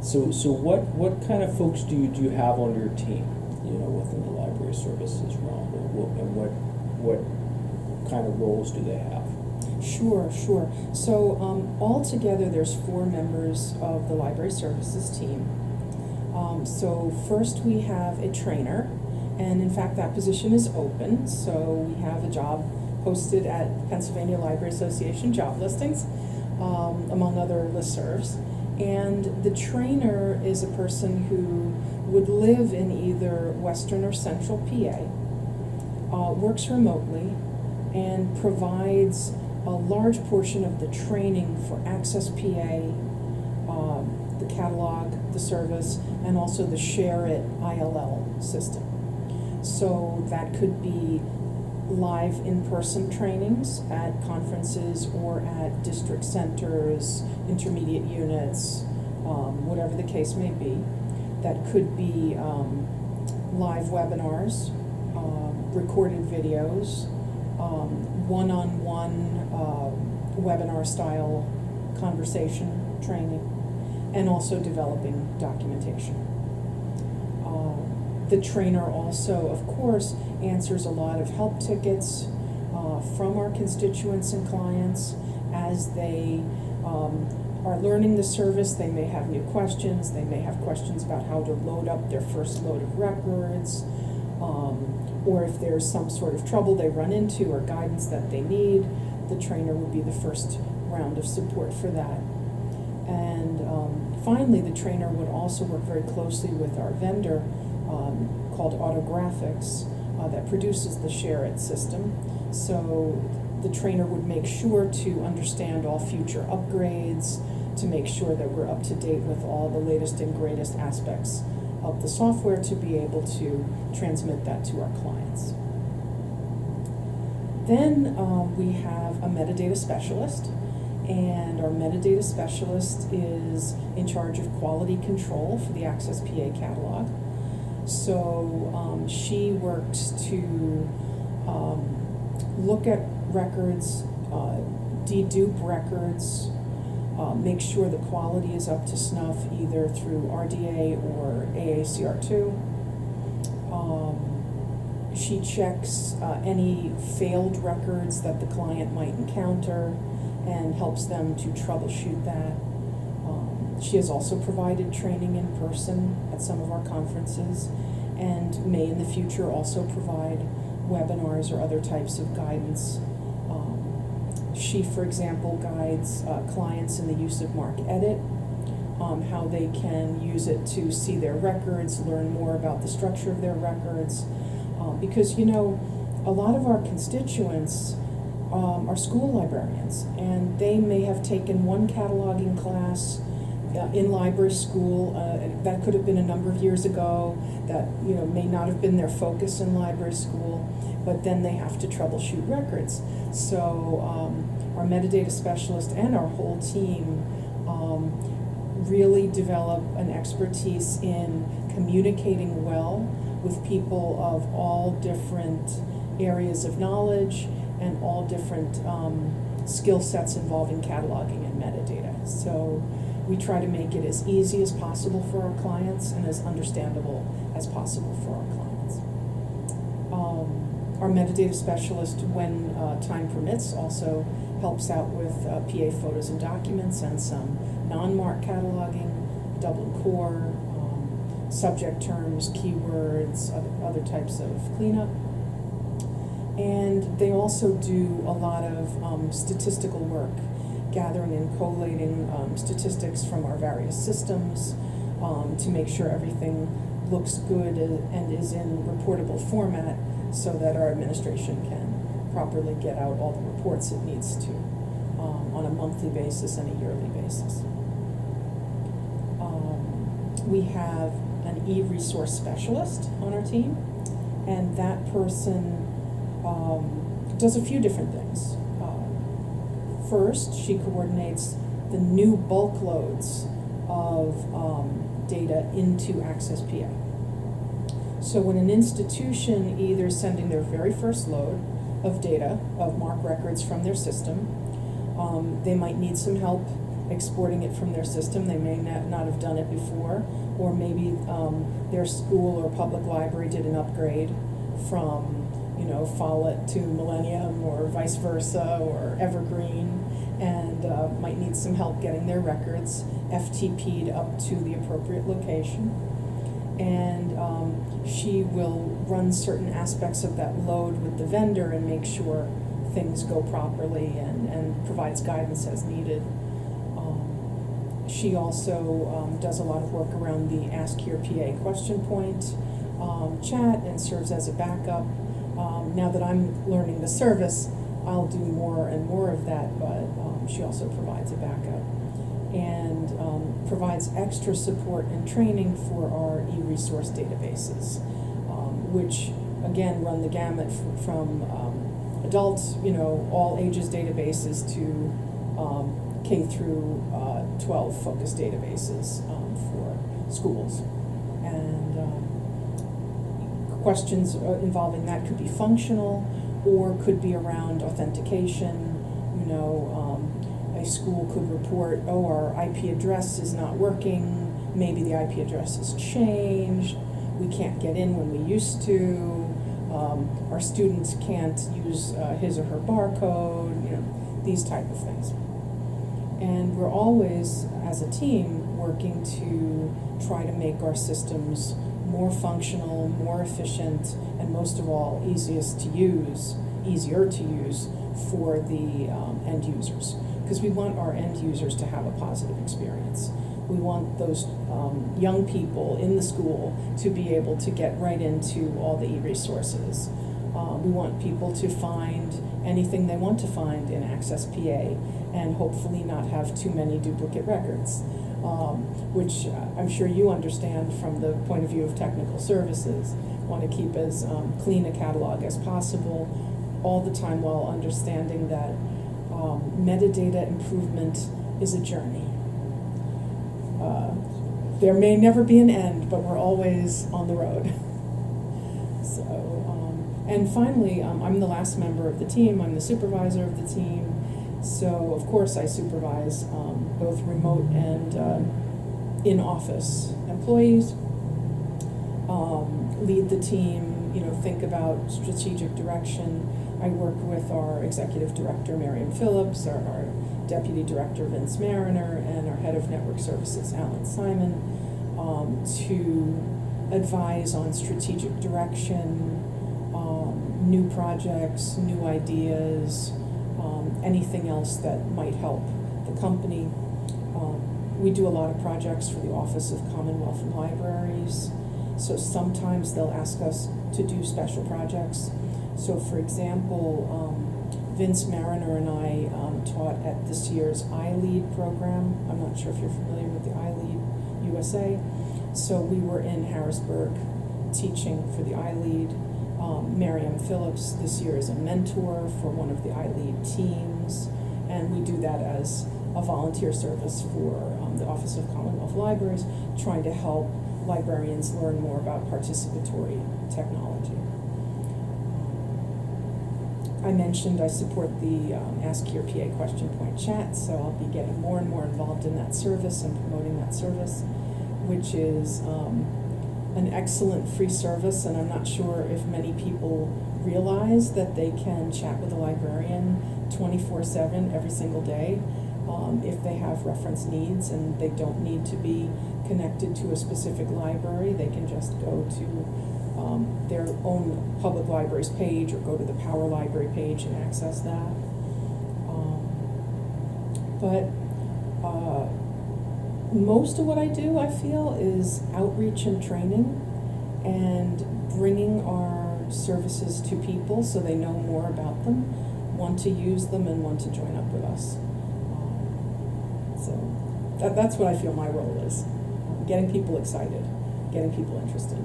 So what kind of folks do you have on your team, within the library services realm, and what kind of roles do they have? Sure. So altogether, there's 4 members of the library services team. So first we have a trainer, and in fact that position is open. So we have a job posted at Pennsylvania Library Association job listings, among other listservs. And the trainer is a person who would live in either Western or Central PA, works remotely, and provides a large portion of the training for Access PA, the catalog, the service, and also the Share It ILL system. So that could be live in-person trainings at conferences or at district centers, intermediate units, whatever the case may be. That could be live webinars, recorded videos, one-on-one webinar style conversation training, and also developing documentation. The trainer also, of course, answers a lot of help tickets from our constituents and clients as they are learning the service. They may have new questions. They may have questions about how to load up their first load of records, or if there's some sort of trouble they run into or guidance that they need, the trainer would be the first round of support for that. And finally, the trainer would also work very closely with our vendor called Autographics that produces the Share It system. So the trainer would make sure to understand all future upgrades, to make sure that we're up to date with all the latest and greatest aspects of the software to be able to transmit that to our clients. Then we have a metadata specialist, and our metadata specialist is in charge of quality control for the Access PA catalog. So she works to look at records, dedupe records, make sure the quality is up to snuff either through RDA or AACR2. She checks any failed records that the client might encounter and helps them to troubleshoot that. She has also provided training in person at some of our conferences and may in the future also provide webinars or other types of guidance. She, for example, guides clients in the use of MarcEdit, how they can use it to see their records, learn more about the structure of their records. Because, a lot of our constituents are school librarians, and they may have taken one cataloging class in library school. That could have been a number of years ago. That may not have been their focus in library school, but then they have to troubleshoot records. So our metadata specialist and our whole team really develop an expertise in communicating well with people of all different areas of knowledge and all different skill sets involving cataloging and metadata. So we try to make it as easy as possible for our clients and as understandable as possible for our clients. Our metadata specialist, when time permits, also helps out with PA photos and documents and some non-MARC cataloging, Dublin Core, subject terms, keywords, other types of cleanup. And they also do a lot of statistical work, gathering and collating statistics from our various systems to make sure everything looks good and is in reportable format so that our administration can properly get out all the reports it needs to on a monthly basis and a yearly basis. We have an e-resource specialist on our team, and that person does a few different things. First, she coordinates the new bulk loads of data into Access PA. So when an institution either is sending their very first load of data, of MARC records from their system, they might need some help exporting it from their system. They may not have done it before, or maybe their school or public library did an upgrade from, Follett to Millennium or vice versa, or Evergreen, and might need some help getting their records FTP'd up to the appropriate location. And she will run certain aspects of that load with the vendor and make sure things go properly, and provides guidance as needed. She also does a lot of work around the Ask Your PA question point chat, and serves as a backup. Now that I'm learning the service, I'll do more and more of that, but she also provides a backup, and provides extra support and training for our e-resource databases, which again run the gamut from adults, all ages databases, to K through 12 focused databases for schools. And questions involving that could be functional, or could be around authentication. A school could report, our IP address is not working, maybe the IP address has changed, we can't get in when we used to, our students can't use his or her barcode, these type of things. And we're always, as a team, working to try to make our systems more functional, more efficient, and most of all, easier to use for the end users. Because we want our end users to have a positive experience. We want those young people in the school to be able to get right into all the e-resources. We want people to find anything they want to find in Access PA, and hopefully not have too many duplicate records, which I'm sure you understand from the point of view of technical services. Want to keep as clean a catalog as possible, all the time while understanding that metadata improvement is a journey. There may never be an end, but we're always on the road. And finally, I'm the last member of the team. I'm the supervisor of the team. So, of course, I supervise both remote and in-office employees, lead the team, think about strategic direction. I work with our executive director, Miriam Phillips, our deputy director, Vince Mariner, and our head of network services, Alan Simon, to advise on strategic direction, new projects, new ideas, anything else that might help the company. We do a lot of projects for the Office of Commonwealth Libraries, so sometimes they'll ask us to do special projects. So, for example, Vince Mariner and I taught at this year's iLead program. I'm not sure if you're familiar with the iLead USA. So we were in Harrisburg teaching for the iLead. Miriam Phillips this year is a mentor for one of the iLead teams, and we do that as a volunteer service for the Office of Commonwealth Libraries, trying to help librarians learn more about participatory technology. I mentioned I support the Ask Your PA question point chat, so I'll be getting more and more involved in that service and promoting that service, which is an excellent free service, and I'm not sure if many people realize that they can chat with a librarian 24/7 every single day if they have reference needs, and they don't need to be connected to a specific library. They can just go to their own public libraries page, or go to the Power Library page and access that. But most of what I do, I feel, is outreach and training, and bringing our services to people so they know more about them, want to use them, and want to join up with us. So that's what I feel my role is, getting people excited, getting people interested.